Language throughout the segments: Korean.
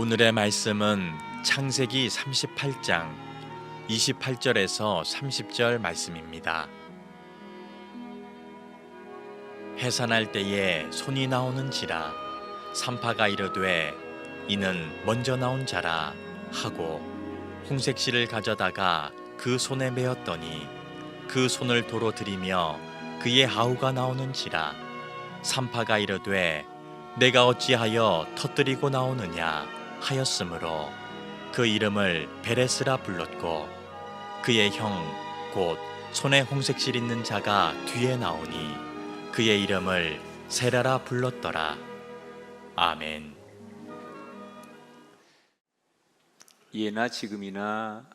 오늘의 말씀은 창세기 38장 28절에서 30절 말씀입니다. 해산할 때에 손이 나오는지라 산파가 이르되 이는 먼저 나온 자라 하고 홍색실을 가져다가 그 손에 메었더니 그 손을 도로 들이며 그의 하우가 나오는지라 산파가 이르되 내가 어찌하여 터뜨리고 나오느냐 하였으므로 그 이름을 베레스라 불렀고 그의 형 곧 손에 홍색실 있는 자가 뒤에 나오니 그의 이름을 세라라 불렀더라. 아멘. 예나 지금이나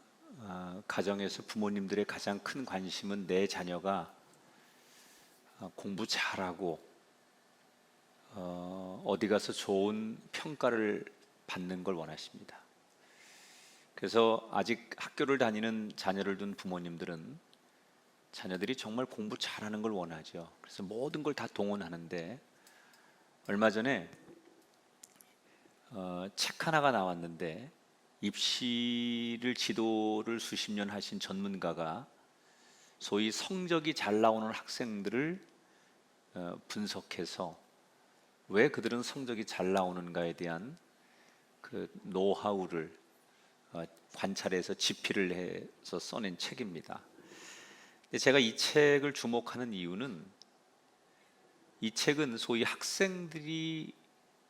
가정에서 부모님들의 가장 큰 관심은 내 자녀가 공부 잘하고 어디 가서 좋은 평가를 받는 걸 원하십니다. 그래서 아직 학교를 다니는 자녀를 둔 부모님들은 자녀들이 정말 공부 잘하는 걸 원하죠. 그래서 모든 걸 다 동원하는데 얼마 전에 책 하나가 나왔는데 입시를 지도를 수십 년 하신 전문가가 소위 성적이 잘 나오는 학생들을 분석해서 왜 그들은 성적이 잘 나오는가에 대한 그 노하우를 관찰해서 집필을 해서 써낸 책입니다. 제가 이 책을 주목하는 이유는 이 책은 소위 학생들이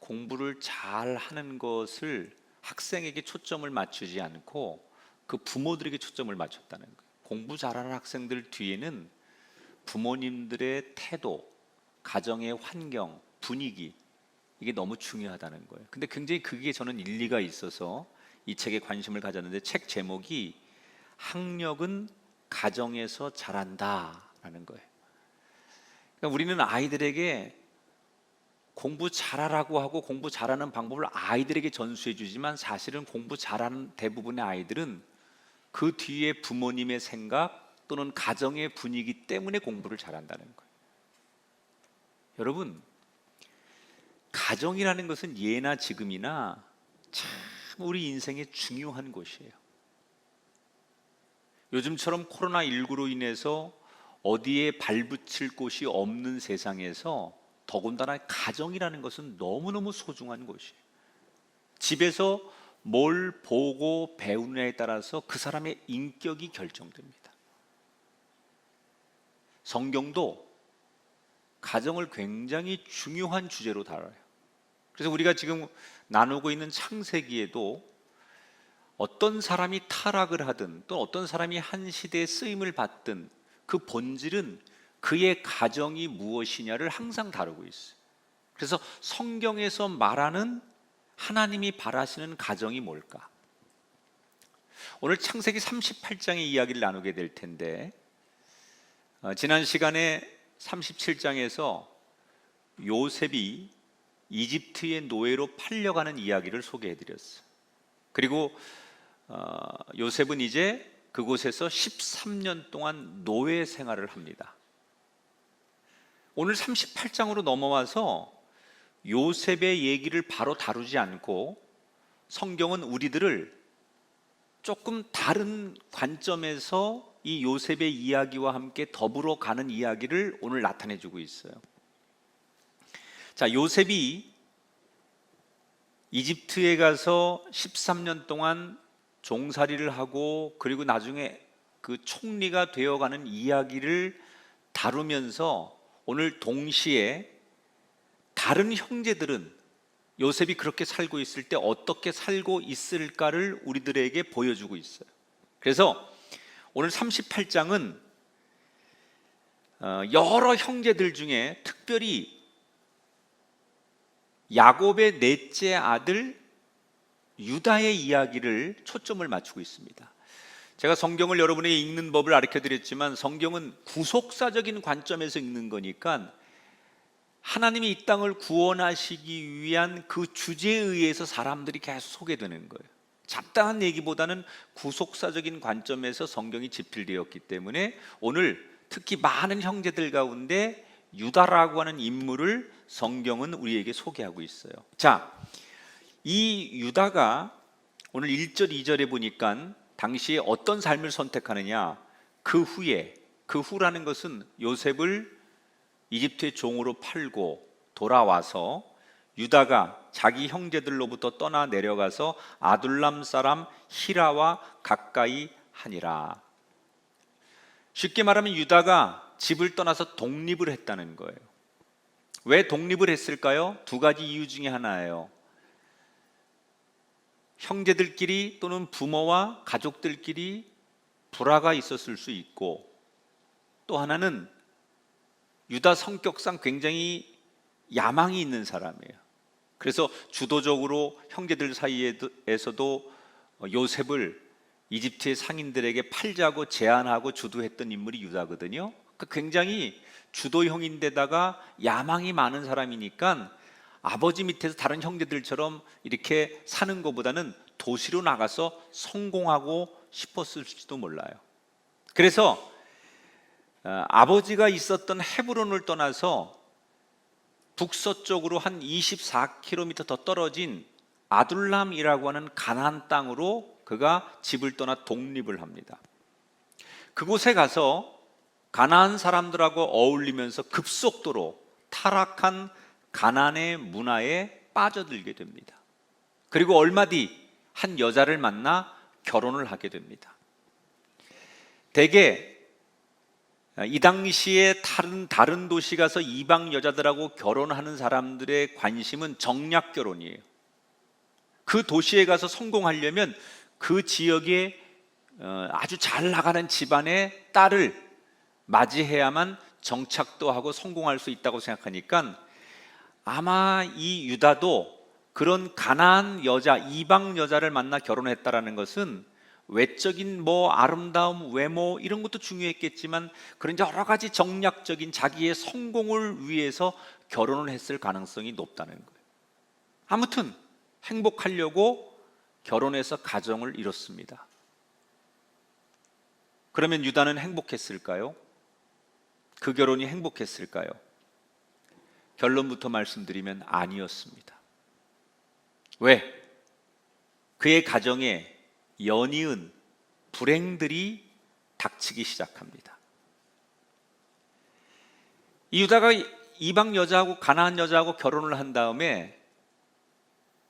공부를 잘 하는 것을 학생에게 초점을 맞추지 않고 그 부모들에게 초점을 맞췄다는 거예요. 공부 잘하는 학생들 뒤에는 부모님들의 태도, 가정의 환경, 분위기, 이게 너무 중요하다는 거예요. 근데 굉장히 그게 저는 일리가 있어서 이 책에 관심을 가졌는데 책 제목이 학력은 가정에서 자란다라는 거예요. 그러니까 우리는 아이들에게 공부 잘하라고 하고 공부 잘하는 방법을 아이들에게 전수해 주지만 사실은 공부 잘하는 대부분의 아이들은 그 뒤에 부모님의 생각 또는 가정의 분위기 때문에 공부를 잘한다는 거예요. 여러분, 가정이라는 것은 예나 지금이나 참 우리 인생에 중요한 곳이에요. 요즘처럼 코로나19로 인해서 어디에 발붙일 곳이 없는 세상에서 더군다나 가정이라는 것은 너무너무 소중한 곳이에요. 집에서 뭘 보고 배우느냐에 따라서 그 사람의 인격이 결정됩니다. 성경도 가정을 굉장히 중요한 주제로 다뤄요. 그래서 우리가 지금 나누고 있는 창세기에도 어떤 사람이 타락을 하든 또 어떤 사람이 한 시대에 쓰임을 받든 그 본질은 그의 가정이 무엇이냐를 항상 다루고 있어요. 그래서 성경에서 말하는 하나님이 바라시는 가정이 뭘까? 오늘 창세기 38장의 이야기를 나누게 될 텐데 지난 시간에 37장에서 요셉이 이집트의 노예로 팔려가는 이야기를 소개해드렸어요. 그리고 요셉은 이제 그곳에서 13년 동안 노예 생활을 합니다. 오늘 38장으로 넘어와서 요셉의 얘기를 바로 다루지 않고 성경은 우리들을 조금 다른 관점에서 이 요셉의 이야기와 함께 더불어 가는 이야기를 오늘 나타내주고 있어요. 자, 요셉이 이집트에 가서 13년 동안 종살이를 하고 그리고 나중에 그 총리가 되어가는 이야기를 다루면서 오늘 동시에 다른 형제들은 요셉이 그렇게 살고 있을 때 어떻게 살고 있을까를 우리들에게 보여주고 있어요. 그래서 오늘 38장은 여러 형제들 중에 특별히 야곱의 넷째 아들 유다의 이야기를 초점을 맞추고 있습니다. 제가 성경을 여러분에게 읽는 법을 가르쳐드렸지만 성경은 구속사적인 관점에서 읽는 거니까 하나님이 이 땅을 구원하시기 위한 그 주제에 의해서 사람들이 계속 소개되는 거예요. 잡다한 얘기보다는 구속사적인 관점에서 성경이 집필되었기 때문에 오늘 특히 많은 형제들 가운데 유다라고 하는 인물을 성경은 우리에게 소개하고 있어요. 자, 이 유다가 오늘 1절 2절에 보니까 당시에 어떤 삶을 선택하느냐, 그 후라는 것은 요셉을 이집트의 종으로 팔고 돌아와서 유다가 자기 형제들로부터 떠나 내려가서 아둘람 사람 히라와 가까이 하니라. 쉽게 말하면 유다가 집을 떠나서 독립을 했다는 거예요. 왜 독립을 했을까요? 두 가지 이유 중에 하나예요. 형제들끼리 또는 부모와 가족들끼리 불화가 있었을 수 있고, 또 하나는 유다 성격상 굉장히 야망이 있는 사람이에요. 그래서 주도적으로 형제들 사이에서도 요셉을 이집트의 상인들에게 팔자고 제안하고 주도했던 인물이 유다거든요. 굉장히 주도형인데다가 야망이 많은 사람이니까 아버지 밑에서 다른 형제들처럼 이렇게 사는 것보다는 도시로 나가서 성공하고 싶었을지도 몰라요. 그래서 아버지가 있었던 헤브론을 떠나서 북서쪽으로 한 24km 더 떨어진 아둘람이라고 하는 가나안 땅으로 그가 집을 떠나 독립을 합니다. 그곳에 가서 가나안 사람들하고 어울리면서 급속도로 타락한 가나안의 문화에 빠져들게 됩니다. 그리고 얼마 뒤 한 여자를 만나 결혼을 하게 됩니다. 대개 이 당시에 다른 도시 가서 이방 여자들하고 결혼하는 사람들의 관심은 정략 결혼이에요. 그 도시에 가서 성공하려면 그 지역에 아주 잘 나가는 집안의 딸을 맞이해야만 정착도 하고 성공할 수 있다고 생각하니까 아마 이 유다도 그런 가나안 여자, 이방 여자를 만나 결혼했다라는 것은 외적인 아름다움, 외모 이런 것도 중요했겠지만 그런 여러 가지 정략적인 자기의 성공을 위해서 결혼을 했을 가능성이 높다는 거예요. 아무튼 행복하려고 결혼해서 가정을 이뤘습니다. 그러면 유다는 행복했을까요? 그 결혼이 행복했을까요? 결론부터 말씀드리면 아니었습니다. 왜? 그의 가정에 연이은 불행들이 닥치기 시작합니다. 이 유다가 이방 여자하고 가나안 여자하고 결혼을 한 다음에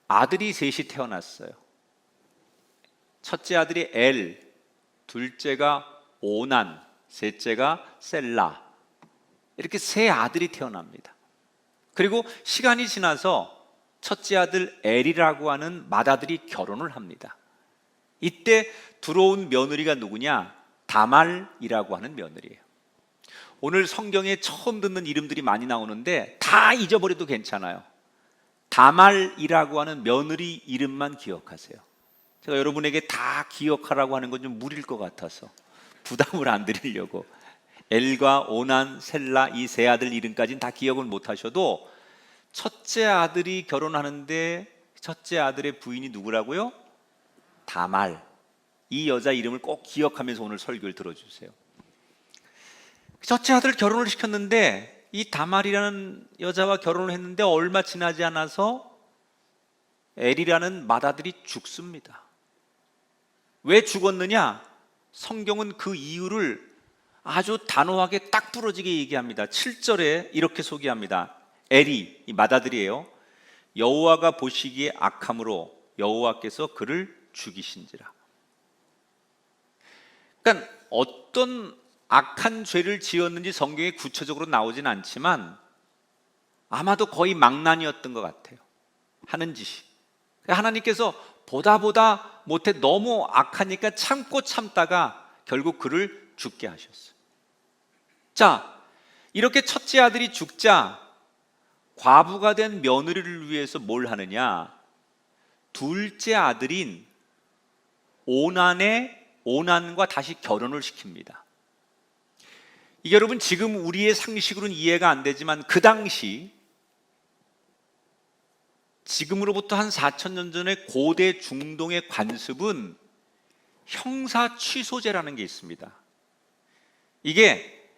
아들이 셋이 태어났어요. 첫째 아들이 엘, 둘째가 오난, 셋째가 셀라. 이렇게 세 아들이 태어납니다. 그리고 시간이 지나서 첫째 아들 엘이라고 하는 맏아들이 결혼을 합니다. 이때 들어온 며느리가 누구냐? 다말이라고 하는 며느리예요. 오늘 성경에 처음 듣는 이름들이 많이 나오는데 다 잊어버려도 괜찮아요. 다말이라고 하는 며느리 이름만 기억하세요. 제가 여러분에게 다 기억하라고 하는 건 좀 무리일 것 같아서 부담을 안 드리려고 엘과 오난, 셀라 이 세 아들 이름까지는 다 기억을 못 하셔도 첫째 아들이 결혼하는데 첫째 아들의 부인이 누구라고요? 다말. 이 여자 이름을 꼭 기억하면서 오늘 설교를 들어주세요. 첫째 아들 결혼을 시켰는데 이 다말이라는 여자와 결혼을 했는데 얼마 지나지 않아서 엘이라는 맏아들이 죽습니다. 왜 죽었느냐? 성경은 그 이유를 아주 단호하게 딱 부러지게 얘기합니다. 7절에 이렇게 소개합니다. 엘이, 이 맏아들이에요. 여호와가 보시기에 악함으로 여호와께서 그를 죽이신지라. 그러니까 어떤 악한 죄를 지었는지 성경에 구체적으로 나오진 않지만 아마도 거의 망난이었던 것 같아요. 하는 짓이. 하나님께서 보다 못해 너무 악하니까 참다가 결국 그를 죽게 하셨어요. 자, 이렇게 첫째 아들이 죽자 과부가 된 며느리를 위해서 뭘 하느냐? 둘째 아들인 오난과 다시 결혼을 시킵니다. 이게 여러분 지금 우리의 상식으로는 이해가 안 되지만 그 당시 지금으로부터 한 4,000년 전의 고대 중동의 관습은 형사 취소제라는 게 있습니다. 이게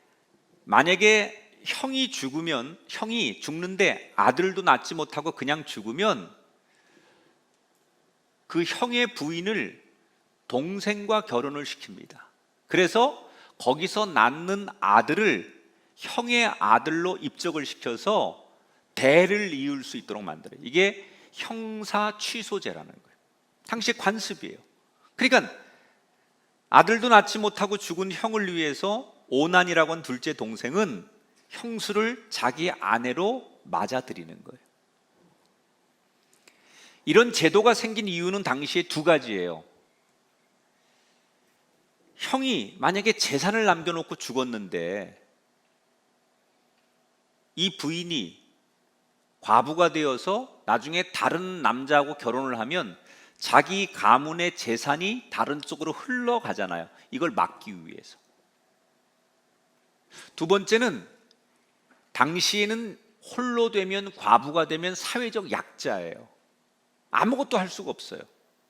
만약에 형이 죽는데 아들도 낳지 못하고 그냥 죽으면 그 형의 부인을 동생과 결혼을 시킵니다. 그래서 거기서 낳는 아들을 형의 아들로 입적을 시켜서 대를 이을 수 있도록 만들어요. 이게 형사 취소제라는 거예요. 당시 관습이에요. 그러니까 아들도 낳지 못하고 죽은 형을 위해서 오난이라고 하는 둘째 동생은 형수를 자기 아내로 맞아들이는 거예요. 이런 제도가 생긴 이유는 당시에 두 가지예요. 형이 만약에 재산을 남겨놓고 죽었는데 이 부인이 과부가 되어서 나중에 다른 남자하고 결혼을 하면 자기 가문의 재산이 다른 쪽으로 흘러가잖아요. 이걸 막기 위해서. 두 번째는 당시에는 홀로 되면, 과부가 되면 사회적 약자예요. 아무것도 할 수가 없어요.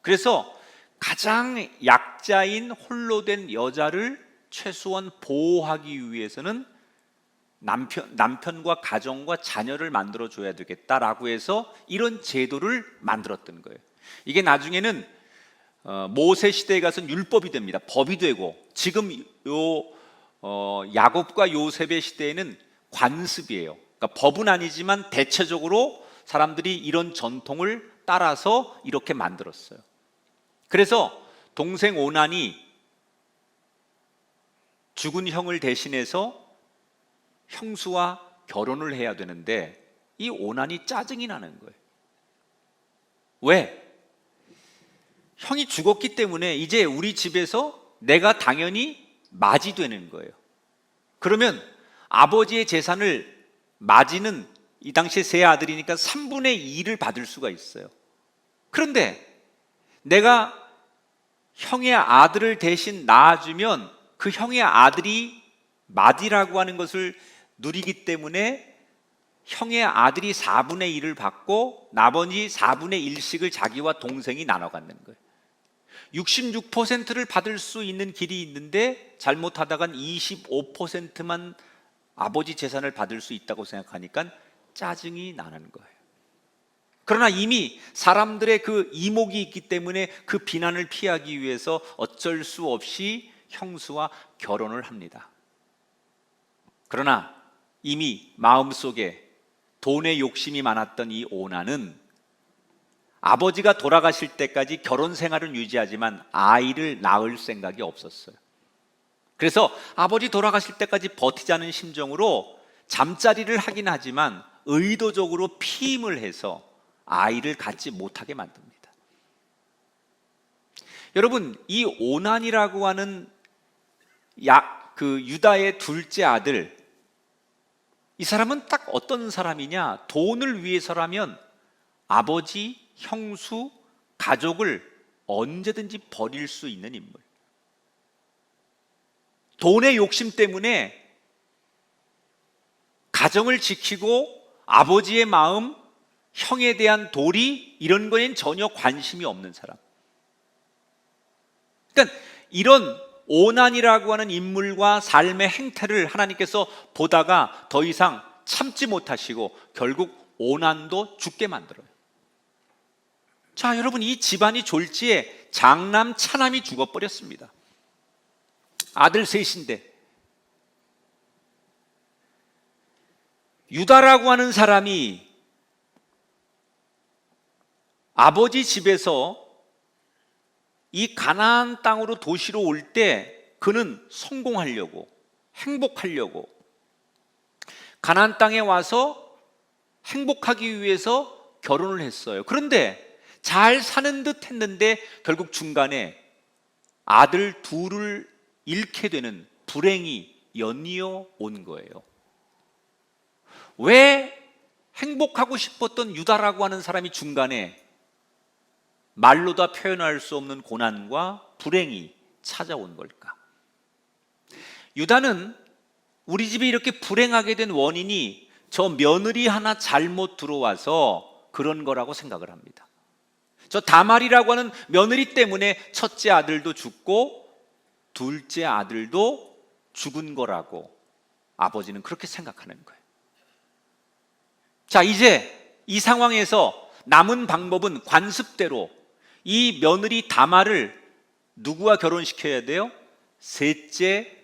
그래서 가장 약자인 홀로 된 여자를 최소한 보호하기 위해서는 남편과 가정과 자녀를 만들어줘야 되겠다라고 해서 이런 제도를 만들었던 거예요. 이게 나중에는 모세 시대에 가서는 율법이 됩니다. 법이 되고, 지금 야곱과 요셉의 시대에는 관습이에요. 그러니까 법은 아니지만 대체적으로 사람들이 이런 전통을 따라서 이렇게 만들었어요. 그래서 동생 오난이 죽은 형을 대신해서 형수와 결혼을 해야 되는데 이 오난이 짜증이 나는 거예요. 왜? 형이 죽었기 때문에 이제 우리 집에서 내가 당연히 맞이 되는 거예요. 그러면 아버지의 재산을 맞이는 이 당시에 세 아들이니까 3분의 2를 받을 수가 있어요. 그런데 내가 형의 아들을 대신 낳아주면 그 형의 아들이 맏이라고 하는 것을 누리기 때문에 형의 아들이 4분의 1을 받고 나머지 4분의 1씩을 자기와 동생이 나눠 갖는 거예요. 66%를 받을 수 있는 길이 있는데 잘못하다간 25%만 아버지 재산을 받을 수 있다고 생각하니까 짜증이 나는 거예요. 그러나 이미 사람들의 그 이목이 있기 때문에 그 비난을 피하기 위해서 어쩔 수 없이 형수와 결혼을 합니다. 그러나 이미 마음속에 돈의 욕심이 많았던 이 오난은 아버지가 돌아가실 때까지 결혼 생활은 유지하지만 아이를 낳을 생각이 없었어요. 그래서 아버지 돌아가실 때까지 버티자는 심정으로 잠자리를 하긴 하지만 의도적으로 피임을 해서 아이를 갖지 못하게 만듭니다. 여러분, 이 오난이라고 하는 유다의 둘째 아들, 이 사람은 딱 어떤 사람이냐? 돈을 위해서라면 아버지, 형수, 가족을 언제든지 버릴 수 있는 인물. 돈의 욕심 때문에 가정을 지키고 아버지의 마음, 형에 대한 도리, 이런 거엔 전혀 관심이 없는 사람. 그러니까 이런 오난이라고 하는 인물과 삶의 행태를 하나님께서 보다가 더 이상 참지 못하시고 결국 오난도 죽게 만들어요. 자, 여러분, 이 집안이 졸지에 장남, 차남이 죽어버렸습니다. 아들 셋인데. 유다라고 하는 사람이 아버지 집에서 이 가나안 땅으로 도시로 올 때 그는 성공하려고, 행복하려고, 가나안 땅에 와서 행복하기 위해서 결혼을 했어요. 그런데 잘 사는 듯 했는데 결국 중간에 아들 둘을 잃게 되는 불행이 연이어 온 거예요. 왜 행복하고 싶었던 유다라고 하는 사람이 중간에 말로 다 표현할 수 없는 고난과 불행이 찾아온 걸까? 유다는 우리 집에 이렇게 불행하게 된 원인이 저 며느리 하나 잘못 들어와서 그런 거라고 생각을 합니다. 저 다말이라고 하는 며느리 때문에 첫째 아들도 죽고 둘째 아들도 죽은 거라고 아버지는 그렇게 생각하는 거예요. 자, 이제 이 상황에서 남은 방법은 관습대로 이 며느리 다말을 누구와 결혼시켜야 돼요? 셋째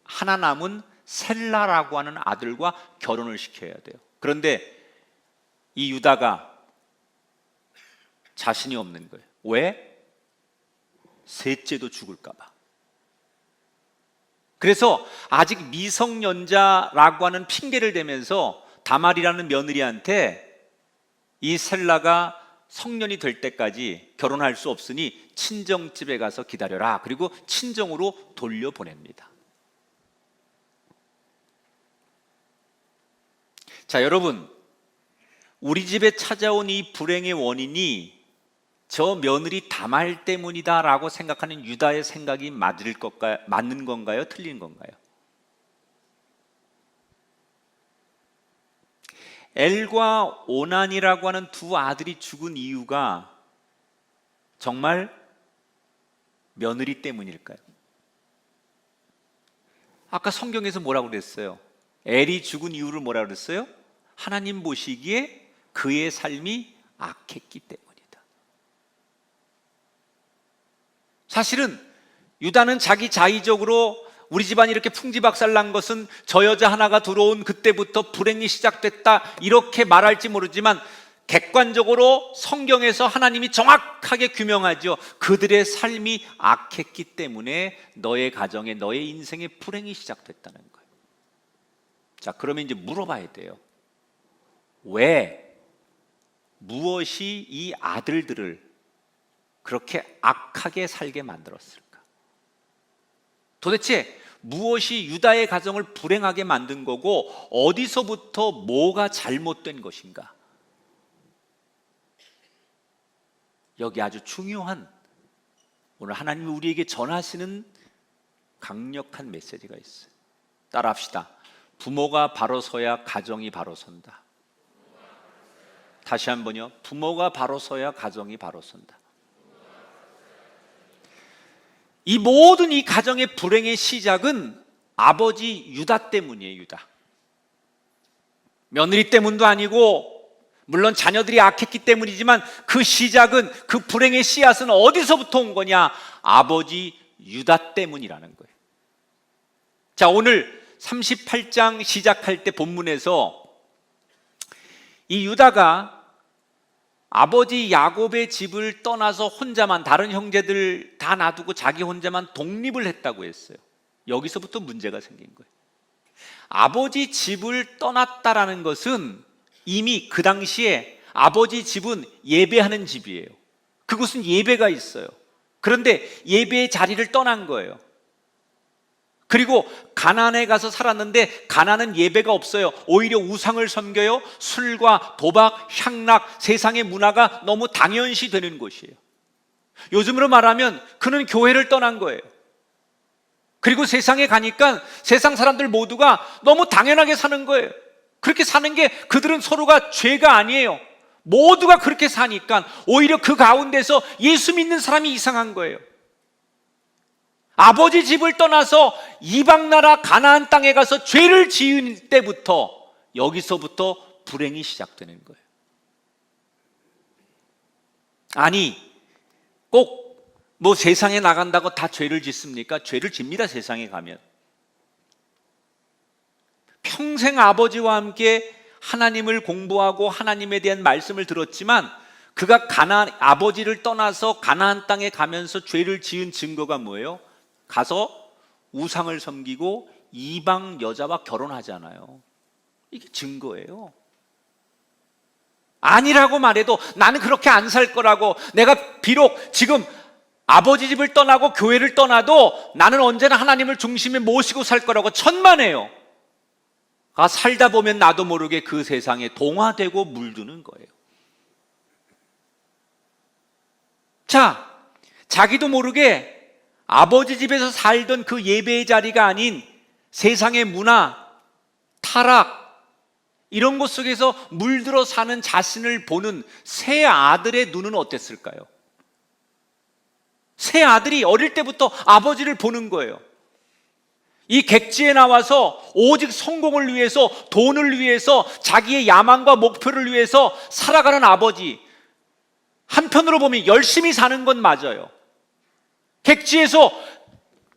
하나 남은 셀라라고 하는 아들과 결혼을 시켜야 돼요. 그런데 이 유다가 자신이 없는 거예요. 왜? 셋째도 죽을까 봐. 그래서 아직 미성년자라고 하는 핑계를 대면서 다말이라는 며느리한테 이 셀라가 성년이 될 때까지 결혼할 수 없으니 친정집에 가서 기다려라. 그리고 친정으로 돌려보냅니다. 자, 여러분, 우리 집에 찾아온 이 불행의 원인이 저 며느리 다말 때문이다라고 생각하는 유다의 생각이 맞는 건가요? 틀린 건가요? 엘과 오난이라고 하는 두 아들이 죽은 이유가 정말 며느리 때문일까요? 아까 성경에서 뭐라고 그랬어요? 엘이 죽은 이유를 뭐라고 그랬어요? 하나님 보시기에 그의 삶이 악했기 때문이다. 사실은 유다는 자기 자의적으로 우리 집안이 이렇게 풍지박살 난 것은 저 여자 하나가 들어온 그때부터 불행이 시작됐다 이렇게 말할지 모르지만 객관적으로 성경에서 하나님이 정확하게 규명하죠. 그들의 삶이 악했기 때문에 너의 가정에 너의 인생에 불행이 시작됐다는 거예요. 자, 그러면 이제 물어봐야 돼요. 왜? 무엇이 이 아들들을 그렇게 악하게 살게 만들었을까? 도대체 무엇이 유다의 가정을 불행하게 만든 거고 어디서부터 뭐가 잘못된 것인가? 여기 아주 중요한 오늘 하나님이 우리에게 전하시는 강력한 메시지가 있어요. 따라합시다. 부모가 바로 서야 가정이 바로 선다. 다시 한번요. 부모가 바로 서야 가정이 바로 선다. 이 모든 이 가정의 불행의 시작은 아버지 유다 때문이에요. 유다. 며느리 때문도 아니고 물론 자녀들이 악했기 때문이지만 그 시작은 그 불행의 씨앗은 어디서부터 온 거냐? 아버지 유다 때문이라는 거예요. 자, 오늘 38장 시작할 때 본문에서 이 유다가 아버지 야곱의 집을 떠나서 혼자만 다른 형제들 다 놔두고 자기 혼자만 독립을 했다고 했어요. 여기서부터 문제가 생긴 거예요. 아버지 집을 떠났다라는 것은 이미 그 당시에 아버지 집은 예배하는 집이에요. 그곳은 예배가 있어요. 그런데 예배의 자리를 떠난 거예요. 그리고 가나안에 가서 살았는데 가나안은 예배가 없어요. 오히려 우상을 섬겨요. 술과 도박, 향락, 세상의 문화가 너무 당연시 되는 곳이에요. 요즘으로 말하면 그는 교회를 떠난 거예요. 그리고 세상에 가니까 세상 사람들 모두가 너무 당연하게 사는 거예요. 그렇게 사는 게 그들은 서로가 죄가 아니에요. 모두가 그렇게 사니까 오히려 그 가운데서 예수 믿는 사람이 이상한 거예요. 아버지 집을 떠나서 이방 나라 가나안 땅에 가서 죄를 지은 때부터 여기서부터 불행이 시작되는 거예요. 아니, 꼭 뭐 세상에 나간다고 다 죄를 짓습니까? 죄를 집니다. 세상에 가면. 평생 아버지와 함께 하나님을 공부하고 하나님에 대한 말씀을 들었지만 그가 아버지를 떠나서 가나안 땅에 가면서 죄를 지은 증거가 뭐예요? 가서 우상을 섬기고 이방 여자와 결혼하잖아요. 이게 증거예요. 아니라고 말해도 나는 그렇게 안 살 거라고, 내가 비록 지금 아버지 집을 떠나고 교회를 떠나도 나는 언제나 하나님을 중심에 모시고 살 거라고 천만해요. 살다 보면 나도 모르게 그 세상에 동화되고 물드는 거예요. 자, 자기도 모르게 아버지 집에서 살던 그 예배의 자리가 아닌 세상의 문화, 타락, 이런 것 속에서 물들어 사는 자신을 보는 새 아들의 눈은 어땠을까요? 새 아들이 어릴 때부터 아버지를 보는 거예요. 이 객지에 나와서 오직 성공을 위해서, 돈을 위해서, 자기의 야망과 목표를 위해서 살아가는 아버지, 한편으로 보면 열심히 사는 건 맞아요. 객지에서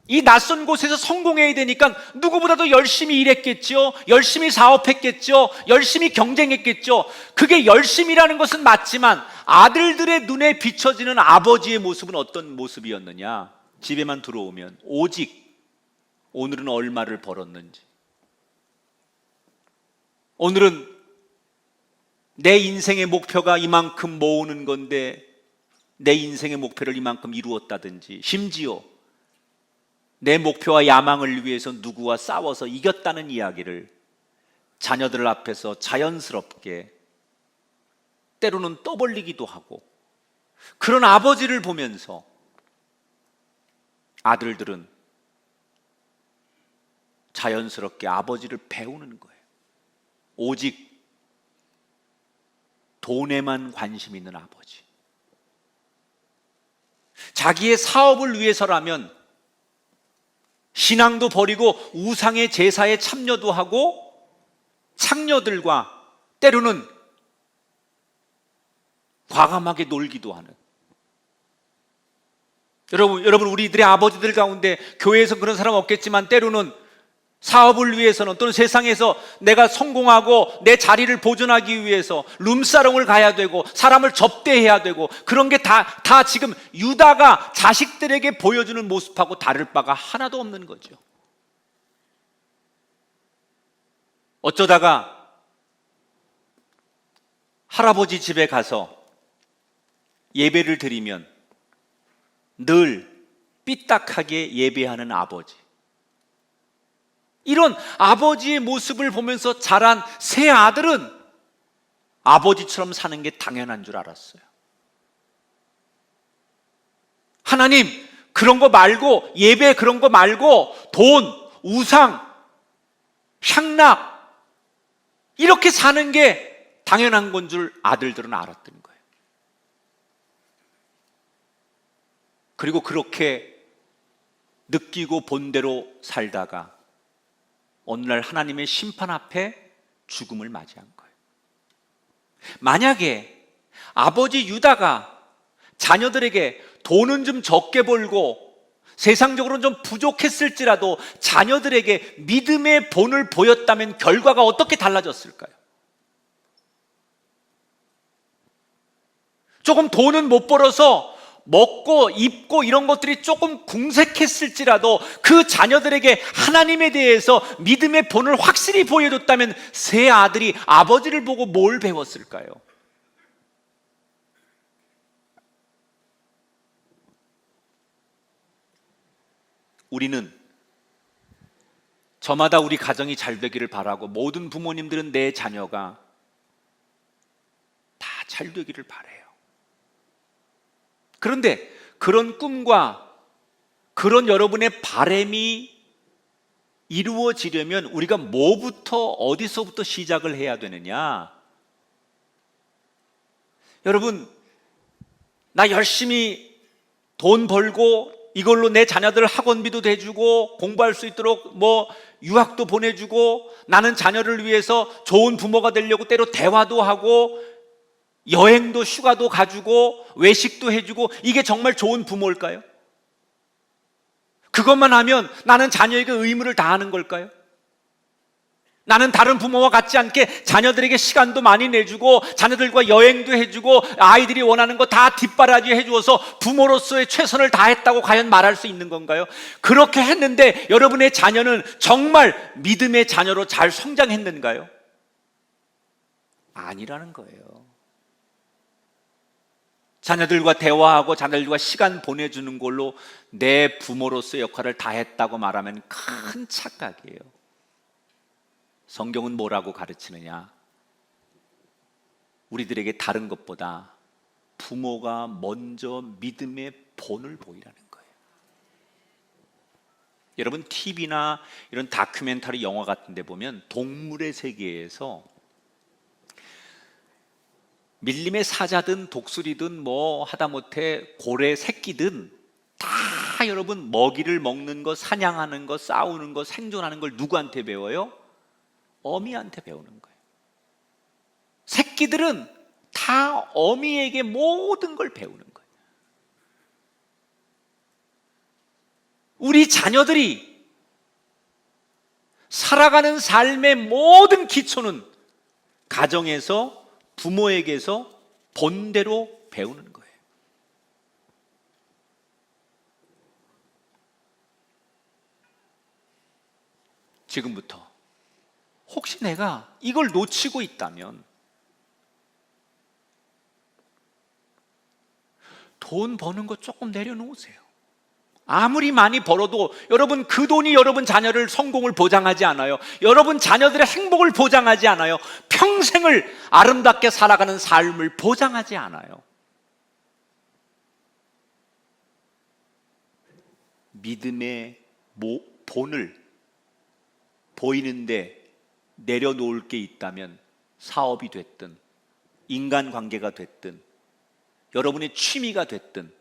이 낯선 곳에서 성공해야 되니까 누구보다도 열심히 일했겠죠. 열심히 사업했겠죠. 열심히 경쟁했겠죠. 그게 열심이라는 것은 맞지만 아들들의 눈에 비춰지는 아버지의 모습은 어떤 모습이었느냐? 집에만 들어오면 오직 오늘은 얼마를 벌었는지, 오늘은 내 인생의 목표가 이만큼 모으는 건데 내 인생의 목표를 이만큼 이루었다든지, 심지어 내 목표와 야망을 위해서 누구와 싸워서 이겼다는 이야기를 자녀들 앞에서 자연스럽게 때로는 떠벌리기도 하고, 그런 아버지를 보면서 아들들은 자연스럽게 아버지를 배우는 거예요. 오직 돈에만 관심 있는 아버지. 자기의 사업을 위해서라면 신앙도 버리고 우상의 제사에 참여도 하고 창녀들과 때로는 과감하게 놀기도 하는, 여러분 우리들의 아버지들 가운데 교회에서 그런 사람 없겠지만 때로는 사업을 위해서는 또는 세상에서 내가 성공하고 내 자리를 보존하기 위해서 룸사롱을 가야 되고 사람을 접대해야 되고, 그런 게 다 지금 유다가 자식들에게 보여주는 모습하고 다를 바가 하나도 없는 거죠. 어쩌다가 할아버지 집에 가서 예배를 드리면 늘 삐딱하게 예배하는 아버지, 이런 아버지의 모습을 보면서 자란 세 아들은 아버지처럼 사는 게 당연한 줄 알았어요. 하나님, 그런 거 말고, 예배 그런 거 말고 돈, 우상, 향락, 이렇게 사는 게 당연한 건 줄 아들들은 알았던 거예요. 그리고 그렇게 느끼고 본대로 살다가 어느 날 하나님의 심판 앞에 죽음을 맞이한 거예요. 만약에 아버지 유다가 자녀들에게 돈은 좀 적게 벌고 세상적으로는 좀 부족했을지라도 자녀들에게 믿음의 본을 보였다면 결과가 어떻게 달라졌을까요? 조금 돈은 못 벌어서 먹고 입고 이런 것들이 조금 궁색했을지라도 그 자녀들에게 하나님에 대해서 믿음의 본을 확실히 보여줬다면 세 아들이 아버지를 보고 뭘 배웠을까요? 우리는 저마다 우리 가정이 잘 되기를 바라고, 모든 부모님들은 내 자녀가 다 잘 되기를 바라요. 그런데 그런 꿈과 그런 여러분의 바람이 이루어지려면 우리가 뭐부터, 어디서부터 시작을 해야 되느냐? 여러분, 나 열심히 돈 벌고 이걸로 내 자녀들 학원비도 대주고 공부할 수 있도록 유학도 보내주고, 나는 자녀를 위해서 좋은 부모가 되려고 때로 대화도 하고 여행도 휴가도 가주고 외식도 해주고, 이게 정말 좋은 부모일까요? 그것만 하면 나는 자녀에게 의무를 다하는 걸까요? 나는 다른 부모와 같지 않게 자녀들에게 시간도 많이 내주고 자녀들과 여행도 해주고 아이들이 원하는 거 다 뒷바라지 해주어서 부모로서의 최선을 다했다고 과연 말할 수 있는 건가요? 그렇게 했는데 여러분의 자녀는 정말 믿음의 자녀로 잘 성장했는가요? 아니라는 거예요. 자녀들과 대화하고 자녀들과 시간 보내주는 걸로 내 부모로서의 역할을 다했다고 말하면 큰 착각이에요. 성경은 뭐라고 가르치느냐? 우리들에게 다른 것보다 부모가 먼저 믿음의 본을 보이라는 거예요. 여러분, TV나 이런 다큐멘터리 영화 같은 데 보면 동물의 세계에서 밀림의 사자든 독수리든 하다못해 고래 새끼든 다 여러분 먹이를 먹는 거, 사냥하는 거, 싸우는 거, 생존하는 걸 누구한테 배워요? 어미한테 배우는 거예요. 새끼들은 다 어미에게 모든 걸 배우는 거예요. 우리 자녀들이 살아가는 삶의 모든 기초는 가정에서, 부모에게서 본대로 배우는 거예요. 지금부터 혹시 내가 이걸 놓치고 있다면 돈 버는 거 조금 내려놓으세요. 아무리 많이 벌어도 여러분, 그 돈이 여러분 자녀를 성공을 보장하지 않아요. 여러분 자녀들의 행복을 보장하지 않아요. 평생을 아름답게 살아가는 삶을 보장하지 않아요. 믿음의 본을 보이는데 내려놓을 게 있다면 사업이 됐든 인간관계가 됐든 여러분의 취미가 됐든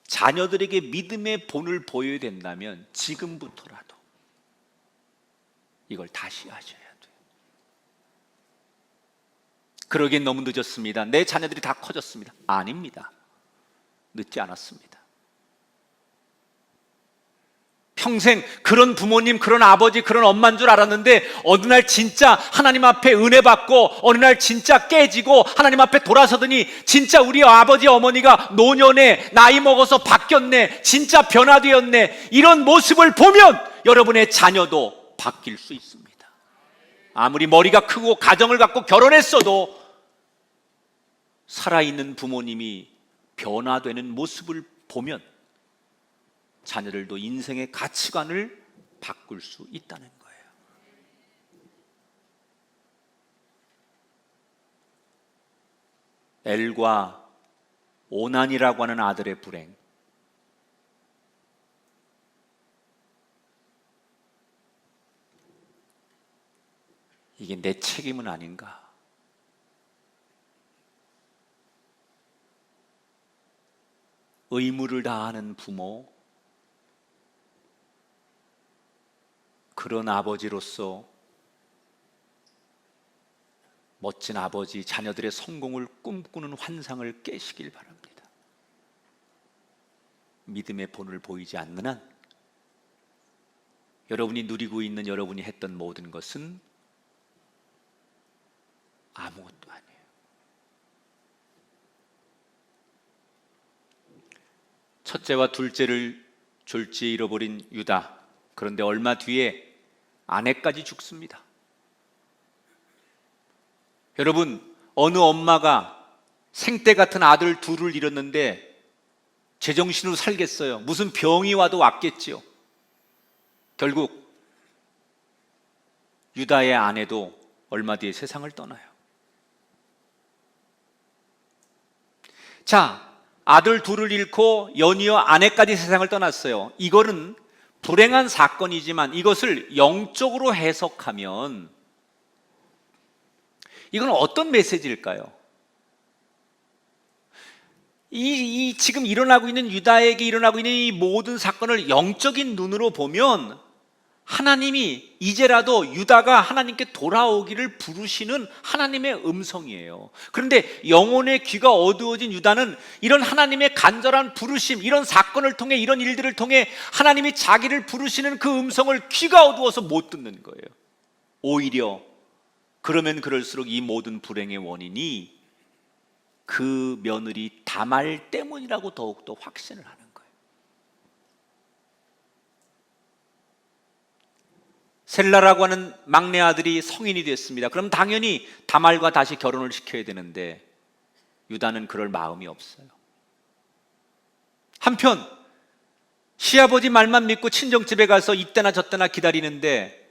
자녀들에게 믿음의 본을 보여야 된다면 지금부터라도 이걸 다시 하셔야 돼요. 그러기엔 너무 늦었습니다. 내 자녀들이 다 커졌습니다. 아닙니다. 늦지 않았습니다. 평생 그런 부모님, 그런 아버지, 그런 엄마인 줄 알았는데 어느 날 진짜 하나님 앞에 은혜 받고 어느 날 진짜 깨지고 하나님 앞에 돌아서더니 진짜 우리 아버지 어머니가 노년에 나이 먹어서 바뀌었네, 진짜 변화되었네, 이런 모습을 보면 여러분의 자녀도 바뀔 수 있습니다. 아무리 머리가 크고 가정을 갖고 결혼했어도 살아있는 부모님이 변화되는 모습을 보면 자녀들도 인생의 가치관을 바꿀 수 있다는 거예요. 엘과 오난이라고 하는 아들의 불행, 이게 내 책임은 아닌가? 의무를 다하는 부모, 그런 아버지로서 멋진 아버지, 자녀들의 성공을 꿈꾸는 환상을 깨시길 바랍니다. 믿음의 본을 보이지 않는 한 여러분이 누리고 있는, 여러분이 했던 모든 것은 아무것도 아니에요. 첫째와 둘째를 졸지에 잃어버린 유다, 그런데 얼마 뒤에 아내까지 죽습니다. 여러분, 어느 엄마가 생때 같은 아들 둘을 잃었는데 제정신으로 살겠어요? 무슨 병이 와도 왔겠지요. 결국 유다의 아내도 얼마 뒤에 세상을 떠나요. 자, 아들 둘을 잃고 연이어 아내까지 세상을 떠났어요. 이거는 불행한 사건이지만 이것을 영적으로 해석하면 이건 어떤 메시지일까요? 지금 일어나고 있는, 유다에게 일어나고 있는 이 모든 사건을 영적인 눈으로 보면 하나님이 이제라도 유다가 하나님께 돌아오기를 부르시는 하나님의 음성이에요. 그런데 영혼의 귀가 어두워진 유다는 이런 하나님의 간절한 부르심, 이런 사건을 통해, 이런 일들을 통해 하나님이 자기를 부르시는 그 음성을 귀가 어두워서 못 듣는 거예요. 오히려 그러면 그럴수록 이 모든 불행의 원인이 그 며느리 다말 때문이라고 더욱더 확신을 하는 거예요. 셀라라고 하는 막내 아들이 성인이 됐습니다. 그럼 당연히 다말과 다시 결혼을 시켜야 되는데 유다는 그럴 마음이 없어요. 한편 시아버지 말만 믿고 친정집에 가서 이때나 저때나 기다리는데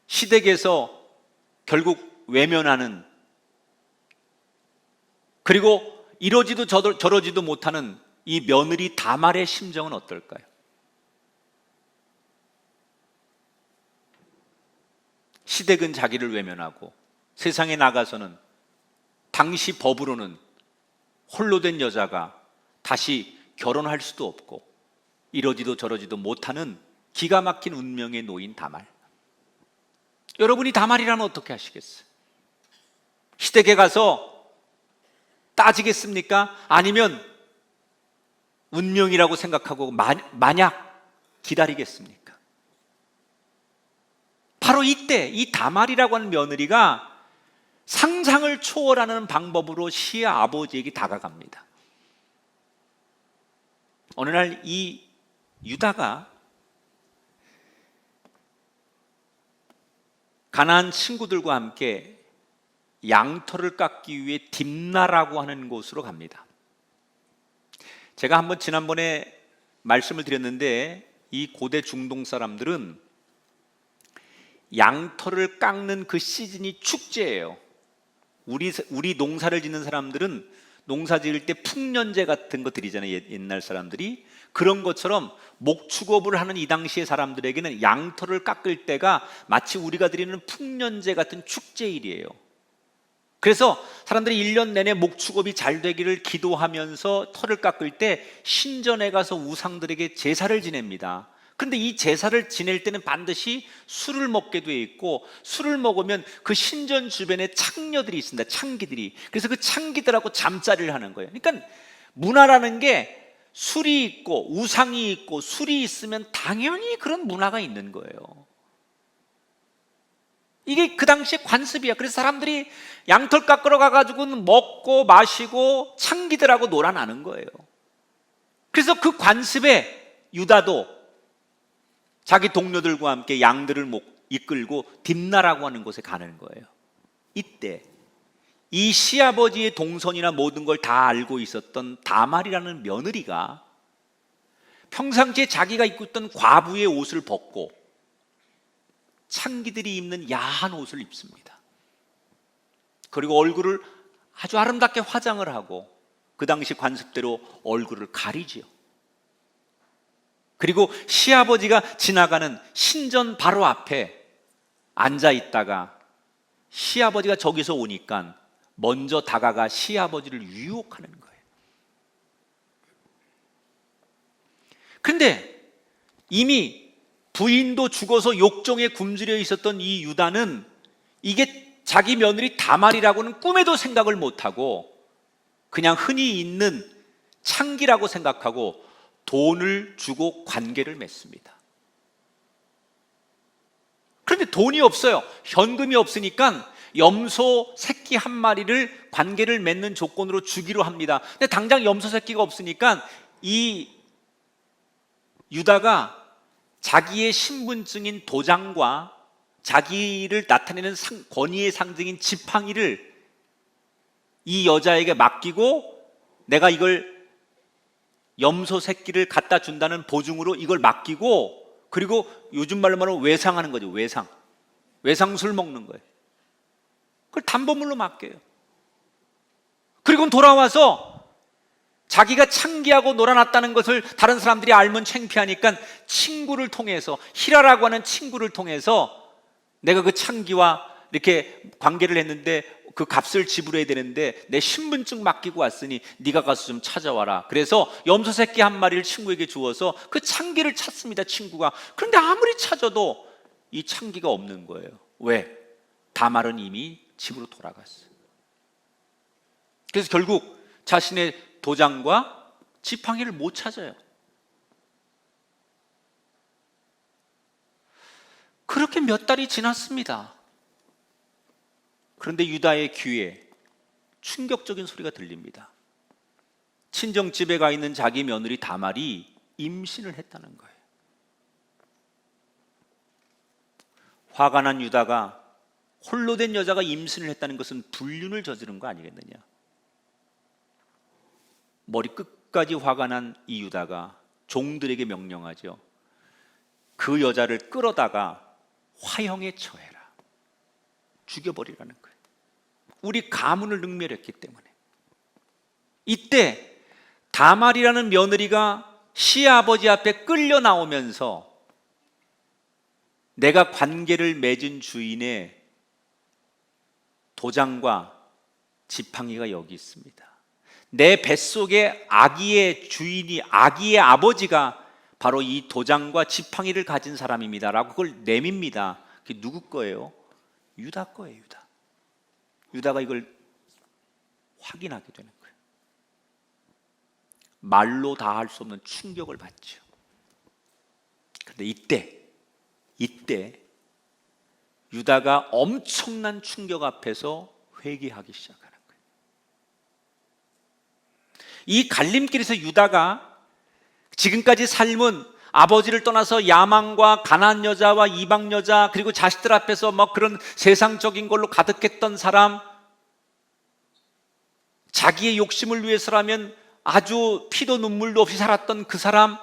시댁에서 결국 외면하는, 그리고 이러지도 저러지도 못하는 이 며느리 다말의 심정은 어떨까요? 시댁은 자기를 외면하고 세상에 나가서는 당시 법으로는 홀로 된 여자가 다시 결혼할 수도 없고 이러지도 저러지도 못하는 기가 막힌 운명에 놓인 다말. 여러분이 다말이라면 어떻게 하시겠어요? 시댁에 가서 따지겠습니까? 아니면 운명이라고 생각하고 만약 기다리겠습니까? 바로 이때 이 다말이라고 하는 며느리가 상상을 초월하는 방법으로 시의 아버지에게 다가갑니다. 어느 날 이 유다가 가나안 친구들과 함께 양털을 깎기 위해 딥나라고 하는 곳으로 갑니다. 제가 한번 지난번에 말씀을 드렸는데 이 고대 중동 사람들은 양털을 깎는 그 시즌이 축제예요. 우리 농사를 짓는 사람들은 농사 지을 때 풍년제 같은 거 드리잖아요. 옛날 사람들이. 그런 것처럼 목축업을 하는 이 당시의 사람들에게는 양털을 깎을 때가 마치 우리가 드리는 풍년제 같은 축제일이에요. 그래서 사람들이 1년 내내 목축업이 잘 되기를 기도하면서 털을 깎을 때 신전에 가서 우상들에게 제사를 지냅니다. 그런데 이 제사를 지낼 때는 반드시 술을 먹게 돼 있고, 술을 먹으면 그 신전 주변에 창녀들이 있습니다. 창기들이. 그래서 그 창기들하고 잠자리를 하는 거예요. 그러니까 문화라는 게 술이 있고 우상이 있고 술이 있으면 당연히 그런 문화가 있는 거예요. 이게 그 당시의 관습이야. 그래서 사람들이 양털 깎으러 가가지고는 먹고 마시고 창기들하고 놀아나는 거예요. 그래서 그 관습에 유다도 자기 동료들과 함께 양들을 이끌고 딥나라고 하는 곳에 가는 거예요. 이때 이 시아버지의 동선이나 모든 걸 다 알고 있었던 다말이라는 며느리가 평상시에 자기가 입고 있던 과부의 옷을 벗고 창기들이 입는 야한 옷을 입습니다. 그리고 얼굴을 아주 아름답게 화장을 하고 그 당시 관습대로 얼굴을 가리지요. 그리고 시아버지가 지나가는 신전 바로 앞에 앉아 있다가 시아버지가 저기서 오니까 먼저 다가가 시아버지를 유혹하는 거예요. 그런데 이미 부인도 죽어서 욕정에 굶주려 있었던 이 유다는 이게 자기 며느리 다말이라고는 꿈에도 생각을 못하고 그냥 흔히 있는 창기라고 생각하고 돈을 주고 관계를 맺습니다. 그런데 돈이 없어요. 현금이 없으니까 염소 새끼 한 마리를 관계를 맺는 조건으로 주기로 합니다. 근데 당장 염소 새끼가 없으니까 이 유다가 자기의 신분증인 도장과 자기를 나타내는 권위의 상징인 지팡이를 이 여자에게 맡기고 내가 이걸 염소 새끼를 갖다 준다는 보증으로 이걸 맡기고, 그리고 요즘 말로 말하면 외상하는 거죠. 외상술 먹는 거예요. 그걸 담보물로 맡겨요. 그리고 돌아와서 자기가 창기하고 놀아났다는 것을 다른 사람들이 알면 창피하니까 친구를 통해서, 히라라고 하는 친구를 통해서 내가 그 창기와 이렇게 관계를 했는데 그 값을 지불해야 되는데 내 신분증 맡기고 왔으니 네가 가서 좀 찾아와라. 그래서 염소 새끼 한 마리를 친구에게 주어서 그 창기를 찾습니다. 친구가. 그런데 아무리 찾아도 이 창기가 없는 거예요. 왜? 다말은 이미 집으로 돌아갔어요. 그래서 결국 자신의 도장과 지팡이를 못 찾아요. 그렇게 몇 달이 지났습니다. 그런데 유다의 귀에 충격적인 소리가 들립니다. 친정집에 가 있는 자기 며느리 다말이 임신을 했다는 거예요. 화가 난 유다가 홀로 된 여자가 임신을 했다는 것은 불륜을 저지른 거 아니겠느냐. 머리 끝까지 화가 난 이 유다가 종들에게 명령하죠. 그 여자를 끌어다가 화형에 처해라. 죽여버리라는 거예요. 우리 가문을 능멸했기 때문에. 이때 다말이라는 며느리가 시아버지 앞에 끌려 나오면서 내가 관계를 맺은 주인의 도장과 지팡이가 여기 있습니다. 내 뱃속에 아기의 주인이, 아기의 아버지가 바로 이 도장과 지팡이를 가진 사람입니다 라고 그걸 내밉니다. 그게 누구 거예요? 유다 거예요. 유다가 이걸 확인하게 되는 거예요. 말로 다 할 수 없는 충격을 받죠. 그런데 이때 유다가 엄청난 충격 앞에서 회개하기 시작하는 거예요. 이 갈림길에서 유다가 지금까지 삶은 아버지를 떠나서 야망과 가난한 여자와 이방 여자 그리고 자식들 앞에서 뭐 그런 세상적인 걸로 가득했던 사람, 자기의 욕심을 위해서라면 아주 피도 눈물도 없이 살았던 그 사람,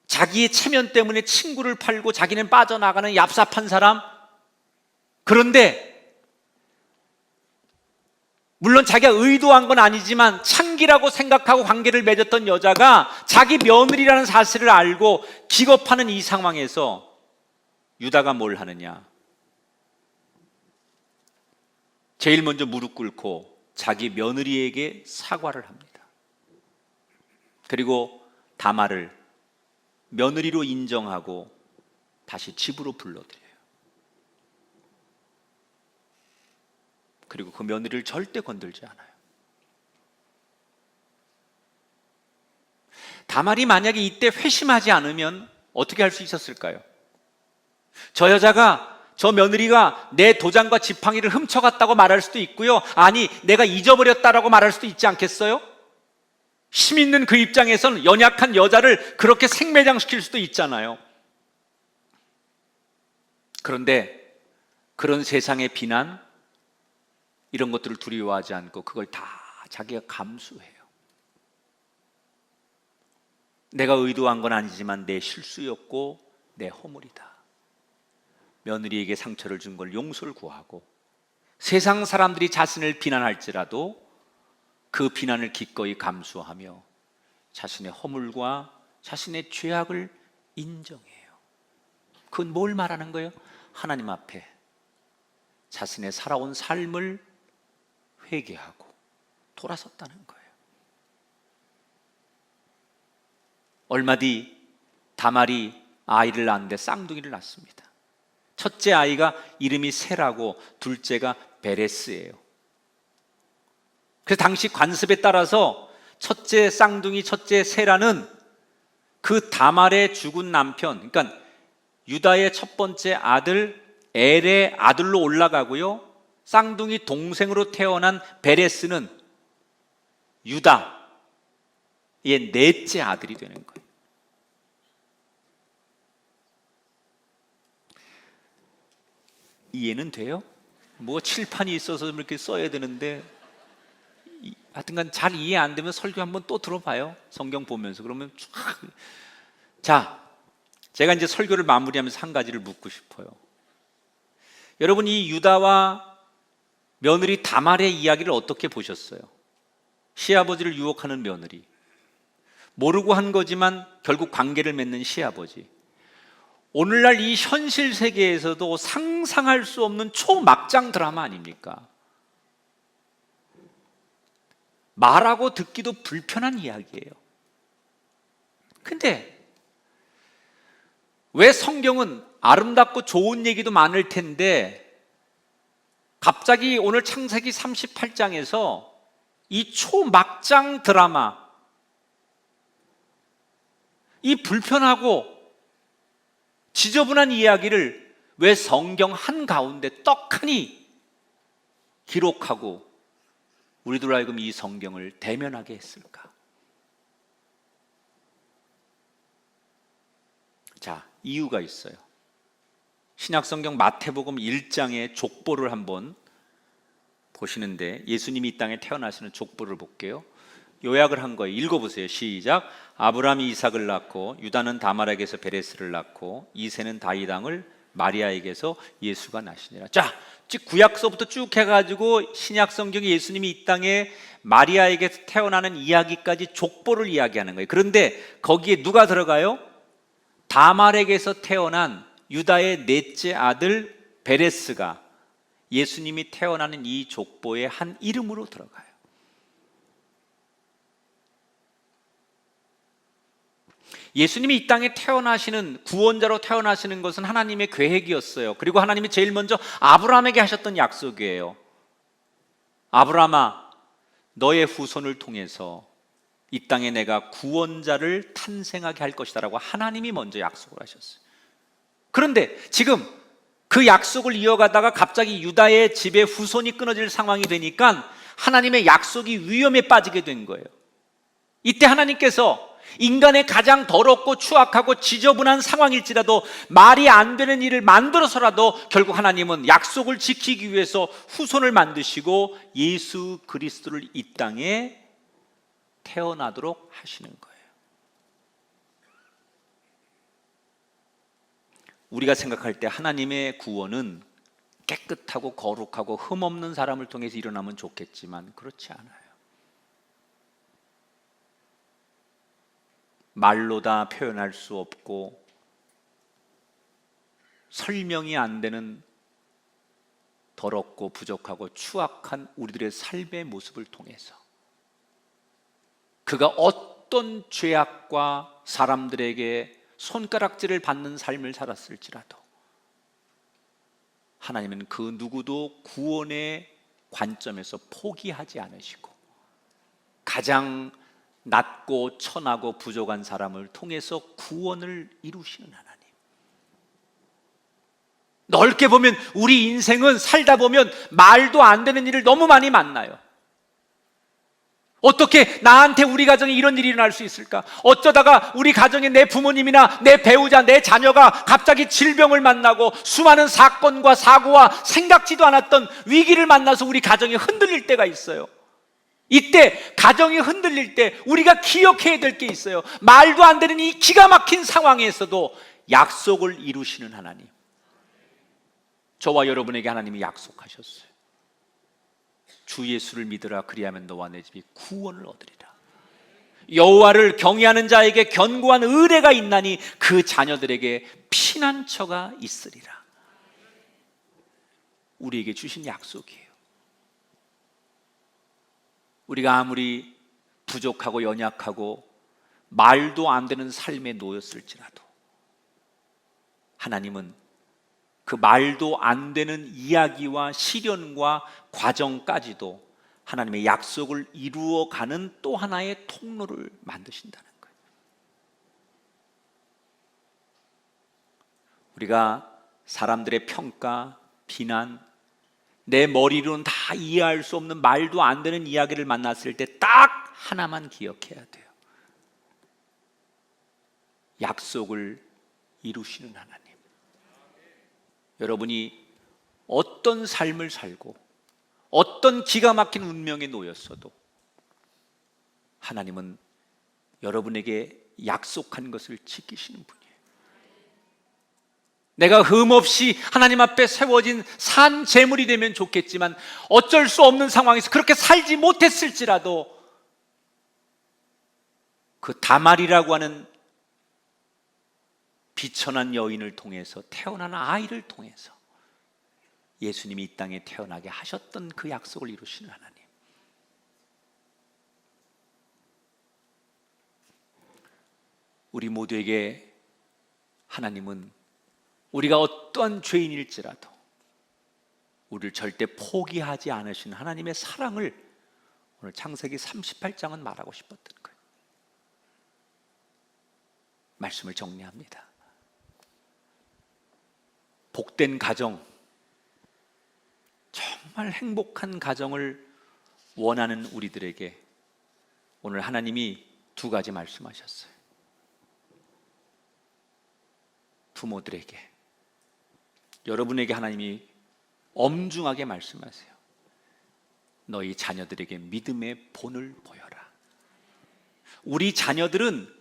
자기의 체면 때문에 친구를 팔고 자기는 빠져나가는 얍삽한 사람. 그런데 물론 자기가 의도한 건 아니지만 창기라고 생각하고 관계를 맺었던 여자가 자기 며느리라는 사실을 알고 기겁하는 이 상황에서 유다가 뭘 하느냐? 제일 먼저 무릎 꿇고 자기 며느리에게 사과를 합니다. 그리고 다말을 며느리로 인정하고 다시 집으로 불러들여요. 그리고 그 며느리를 절대 건들지 않아요. 다말이 만약에 이때 회심하지 않으면 어떻게 할 수 있었을까요? 저 여자가, 저 며느리가 내 도장과 지팡이를 훔쳐갔다고 말할 수도 있고요. 아니, 내가 잊어버렸다라고 말할 수도 있지 않겠어요? 힘 있는 그 입장에서는 연약한 여자를 그렇게 생매장시킬 수도 있잖아요. 그런데 그런 세상의 비난, 이런 것들을 두려워하지 않고 그걸 다 자기가 감수해요. 내가 의도한 건 아니지만 내 실수였고 내 허물이다. 며느리에게 상처를 준 걸 용서를 구하고 세상 사람들이 자신을 비난할지라도 그 비난을 기꺼이 감수하며 자신의 허물과 자신의 죄악을 인정해요. 그건 뭘 말하는 거예요? 하나님 앞에 자신의 살아온 삶을 회개하고 돌아섰다는 거예요. 얼마 뒤 다말이 아이를 낳는데 쌍둥이를 낳습니다. 첫째 아이가 이름이 세라고 둘째가 베레스예요. 그래서 당시 관습에 따라서 첫째 쌍둥이, 첫째 세라는 그 다말의 죽은 남편, 그러니까 유다의 첫 번째 아들 엘의 아들로 올라가고요, 쌍둥이 동생으로 태어난 베레스는 유다의 넷째 아들이 되는 거예요. 이해는 돼요? 뭐 칠판이 있어서 이렇게 써야 되는데 하여튼간 잘 이해 안 되면 설교 한번 또 들어봐요. 성경 보면서. 그러면 쫙. 자, 제가 이제 설교를 마무리하면서 한 가지를 묻고 싶어요. 여러분, 이 유다와 며느리 다말의 이야기를 어떻게 보셨어요? 시아버지를 유혹하는 며느리, 모르고 한 거지만 결국 관계를 맺는 시아버지. 오늘날 이 현실 세계에서도 상상할 수 없는 초막장 드라마 아닙니까? 말하고 듣기도 불편한 이야기예요. 근데 왜 성경은 아름답고 좋은 얘기도 많을 텐데 갑자기 오늘 창세기 38장에서 이 초막장 드라마, 이 불편하고 지저분한 이야기를 왜 성경 한가운데 떡하니 기록하고 우리들 하여금 이 성경을 대면하게 했을까? 자, 이유가 있어요. 신약성경 마태복음 1장의 족보를 한번 보시는데 예수님이 이 땅에 태어나시는 족보를 볼게요. 요약을 한 거예요. 읽어보세요. 시작. 아브라함이 이삭을 낳고 유다는 다말에게서 베레스를 낳고 이새는 다윗 왕을 마리아에게서 예수가 나시니라. 자, 구약서부터 쭉 해가지고 신약성경이 예수님이 이 땅에 마리아에게서 태어나는 이야기까지 족보를 이야기하는 거예요. 그런데 거기에 누가 들어가요? 다말에게서 태어난 유다의 넷째 아들 베레스가 예수님이 태어나는 이 족보의 한 이름으로 들어가요. 예수님이 이 땅에 태어나시는, 구원자로 태어나시는 것은 하나님의 계획이었어요. 그리고 하나님이 제일 먼저 아브라함에게 하셨던 약속이에요. 아브라함아, 너의 후손을 통해서 이 땅에 내가 구원자를 탄생하게 할 것이다 라고 하나님이 먼저 약속을 하셨어요. 그런데 지금 그 약속을 이어가다가 갑자기 유다의 집에 후손이 끊어질 상황이 되니까 하나님의 약속이 위험에 빠지게 된 거예요. 이때 하나님께서 인간의 가장 더럽고 추악하고 지저분한 상황일지라도 말이 안 되는 일을 만들어서라도 결국 하나님은 약속을 지키기 위해서 후손을 만드시고 예수 그리스도를 이 땅에 태어나도록 하시는 거예요. 우리가 생각할 때 하나님의 구원은 깨끗하고 거룩하고 흠없는 사람을 통해서 일어나면 좋겠지만 그렇지 않아요. 말로 다 표현할 수 없고 설명이 안 되는 더럽고 부족하고 추악한 우리들의 삶의 모습을 통해서 그가 어떤 죄악과 사람들에게 손가락질을 받는 삶을 살았을지라도 하나님은 그 누구도 구원의 관점에서 포기하지 않으시고 가장 낮고 천하고 부족한 사람을 통해서 구원을 이루시는 하나님. 넓게 보면 우리 인생은 살다 보면 말도 안 되는 일을 너무 많이 만나요. 어떻게 나한테 우리 가정에 이런 일이 일어날 수 있을까? 어쩌다가 우리 가정에 내 부모님이나 내 배우자, 내 자녀가 갑자기 질병을 만나고 수많은 사건과 사고와 생각지도 않았던 위기를 만나서 우리 가정이 흔들릴 때가 있어요. 이때 가정이 흔들릴 때 우리가 기억해야 될 게 있어요. 말도 안 되는 이 기가 막힌 상황에서도 약속을 이루시는 하나님. 저와 여러분에게 하나님이 약속하셨어요. 주 예수를 믿으라 그리하면 너와 내 집이 구원을 얻으리라. 여호와를 경외하는 자에게 견고한 의뢰가 있나니 그 자녀들에게 피난처가 있으리라. 우리에게 주신 약속이에요. 우리가 아무리 부족하고 연약하고 말도 안 되는 삶에 놓였을지라도 하나님은 그 말도 안 되는 이야기와 시련과 과정까지도 하나님의 약속을 이루어가는 또 하나의 통로를 만드신다는 거예요. 우리가 사람들의 평가, 비난, 내 머리로는 다 이해할 수 없는 말도 안 되는 이야기를 만났을 때 딱 하나만 기억해야 돼요. 약속을 이루시는 하나님. 여러분이 어떤 삶을 살고 어떤 기가 막힌 운명에 놓였어도 하나님은 여러분에게 약속한 것을 지키시는 분이에요. 내가 흠없이 하나님 앞에 세워진 산 제물이 되면 좋겠지만 어쩔 수 없는 상황에서 그렇게 살지 못했을지라도 그 다말이라고 하는 비천한 여인을 통해서 태어난 아이를 통해서 예수님이 이 땅에 태어나게 하셨던 그 약속을 이루시는 하나님. 우리 모두에게 하나님은 우리가 어떠한 죄인일지라도 우리를 절대 포기하지 않으신 하나님의 사랑을 오늘 창세기 38장은 말하고 싶었던 거예요. 말씀을 정리합니다. 복된 가정, 정말 행복한 가정을 원하는 우리들에게 오늘 하나님이 두 가지 말씀하셨어요. 부모들에게, 여러분에게 하나님이 엄중하게 말씀하세요. 너희 자녀들에게 믿음의 본을 보여라. 우리 자녀들은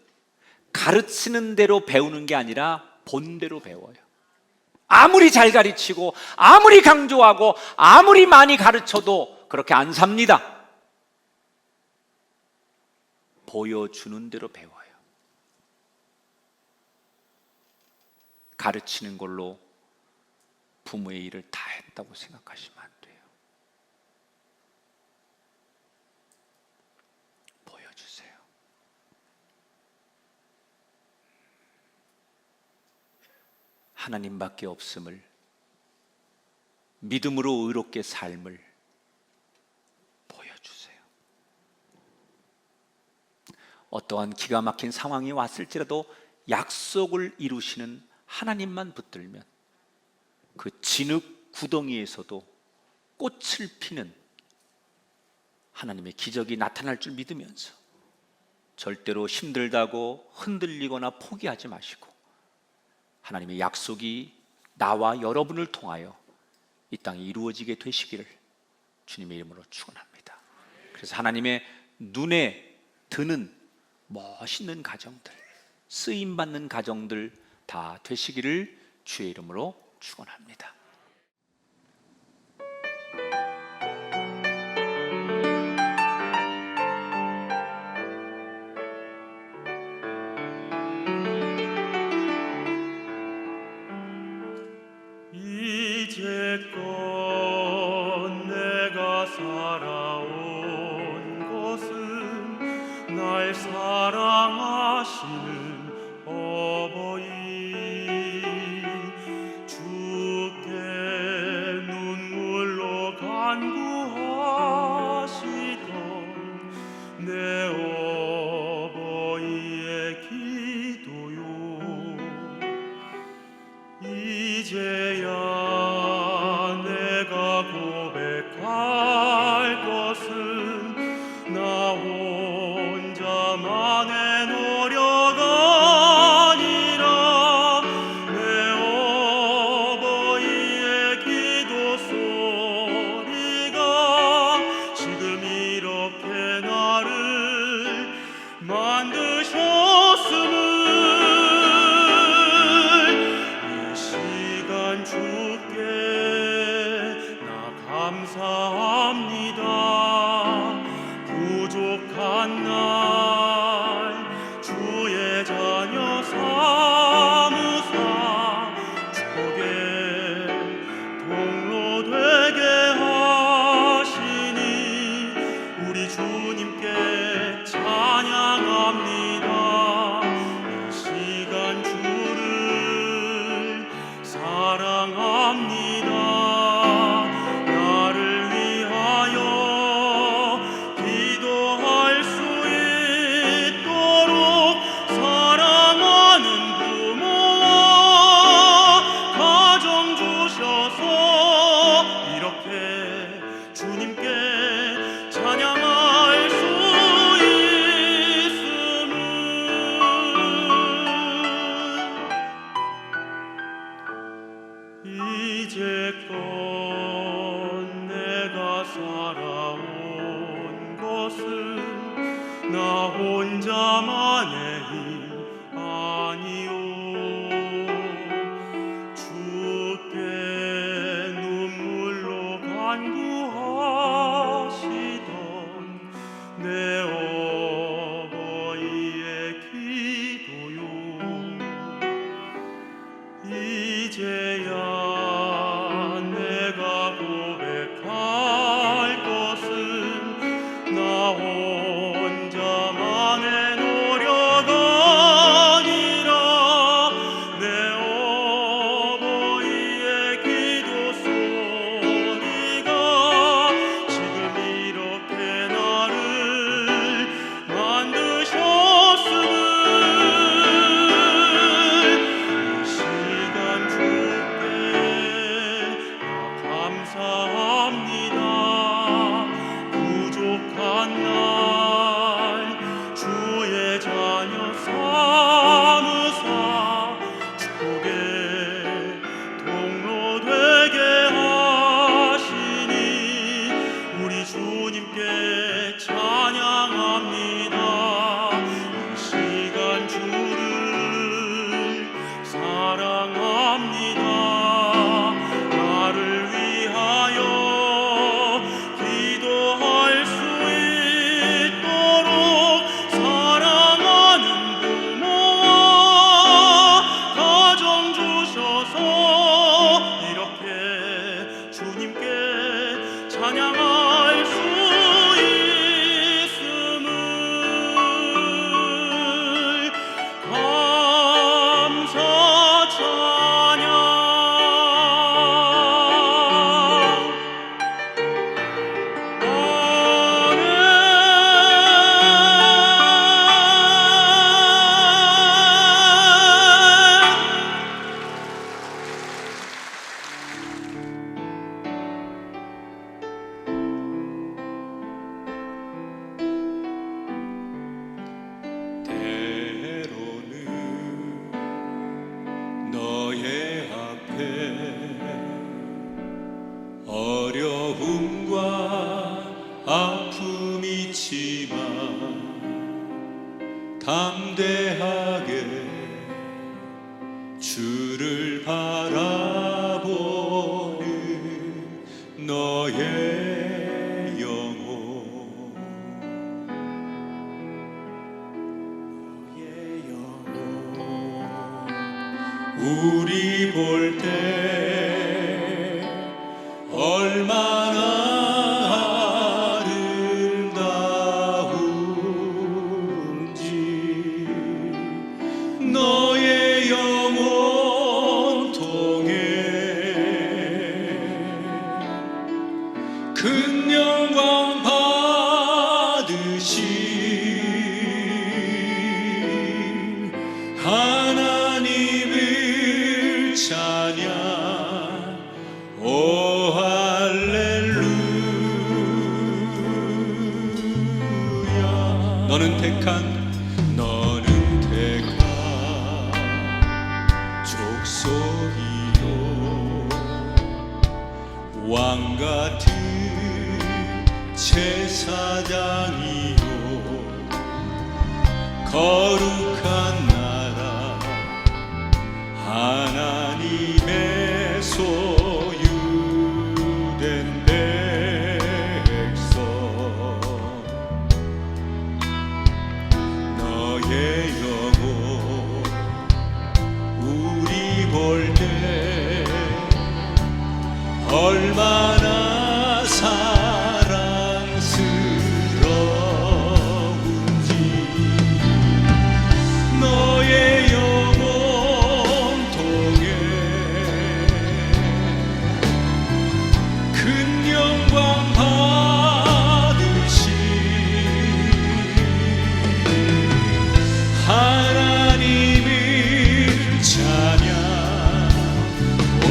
가르치는 대로 배우는 게 아니라 본대로 배워요. 아무리 잘 가르치고 아무리 강조하고 아무리 많이 가르쳐도 그렇게 안 삽니다. 보여주는 대로 배워요. 가르치는 걸로 부모의 일을 다 했다고 생각하시면 안 돼요. 보여주세요. 하나님밖에 없음을, 믿음으로 의롭게 삶을 보여주세요. 어떠한 기가 막힌 상황이 왔을지라도 약속을 이루시는 하나님만 붙들면 그 진흙 구덩이에서도 꽃을 피는 하나님의 기적이 나타날 줄 믿으면서 절대로 힘들다고 흔들리거나 포기하지 마시고 하나님의 약속이 나와 여러분을 통하여 이 땅에 이루어지게 되시기를 주님의 이름으로 축원합니다. 그래서 하나님의 눈에 드는 멋있는 가정들, 쓰임받는 가정들 다 되시기를 주의 이름으로 축원합니다. 이제껏 내가 살아온 것은 날 사랑하시는 어버이 주께 바라보는 너의 영혼 우리 볼 때 얼마나 아름다운지 너의 영혼 통해 큰 영광 받으신 하나님을 찬양 오 할렐루야 너는 택한 족속이요 왕같은 제사장이요 거룩한 나라 하나님의 소유된 백성 너의 영혼 우리 볼 때 얼마나 사랑스러운지 너의 영혼 통해 큰 영광 받으신 하나님을 찬양 오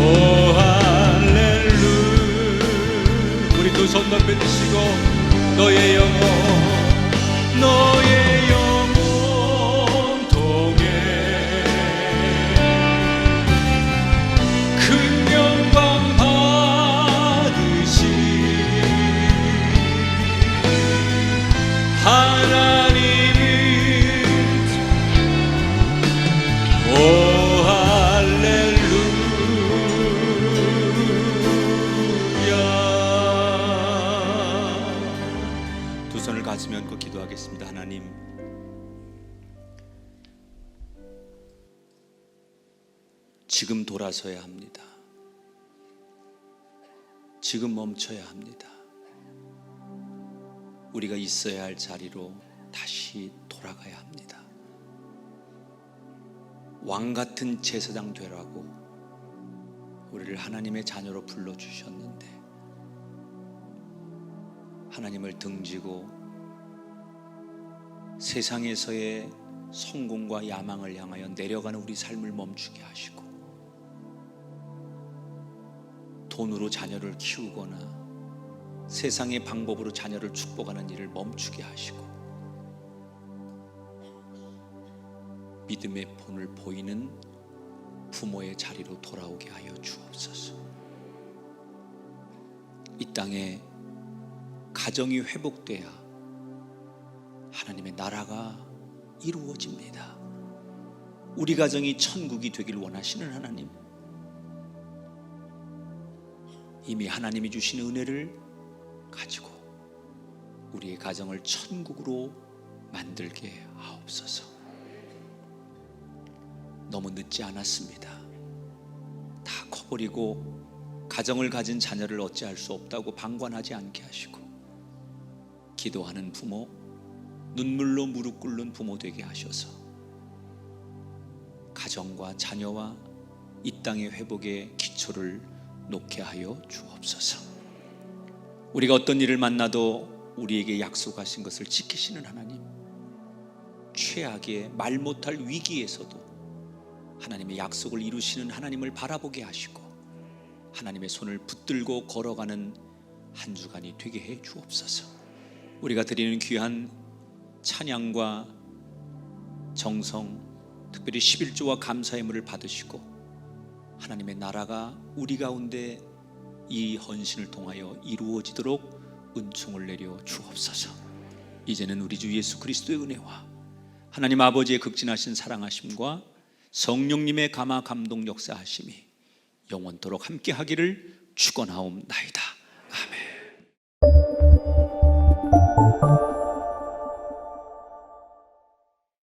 할렐루야 우리 두 손 높이 드시고 너의 영혼 통해 큰 영광 받으신 하나님을 오 두 손을 가슴에 얹고 기도하겠습니다. 하나님, 지금 돌아서야 합니다. 지금 멈춰야 합니다. 우리가 있어야 할 자리로 다시 돌아가야 합니다. 왕 같은 제사장 되라고 우리를 하나님의 자녀로 불러주셨는데 하나님을 등지고 세상에서의 성공과 야망을 향하여 내려가는 우리 삶을 멈추게 하시고 돈으로 자녀를 키우거나 세상의 방법으로 자녀를 축복하는 일을 멈추게 하시고 믿음의 본을 보이는 부모의 자리로 돌아오게 하여 주옵소서. 이 땅에 가정이 회복돼야 하나님의 나라가 이루어집니다. 우리 가정이 천국이 되길 원하시는 하나님, 이미 하나님이 주신 은혜를 가지고 우리의 가정을 천국으로 만들게 하옵소서. 너무 늦지 않았습니다. 다 커버리고 가정을 가진 자녀를 어찌할 수 없다고 방관하지 않게 하시고 기도하는 부모, 눈물로 무릎 꿇는 부모 되게 하셔서 가정과 자녀와 이 땅의 회복의 기초를 놓게 하여 주옵소서. 우리가 어떤 일을 만나도 우리에게 약속하신 것을 지키시는 하나님, 최악의 말 못할 위기에서도 하나님의 약속을 이루시는 하나님을 바라보게 하시고 하나님의 손을 붙들고 걸어가는 한 주간이 되게 해 주옵소서. 우리가 드리는 귀한 찬양과 정성, 특별히 11조와 감사의 물을 받으시고 하나님의 나라가 우리 가운데 이 헌신을 통하여 이루어지도록 은총을 내려 주옵소서. 이제는 우리 주 예수 그리스도의 은혜와 하나님 아버지의 극진하신 사랑하심과 성령님의 감화 감동 역사하심이 영원토록 함께하기를 축원하옵나이다.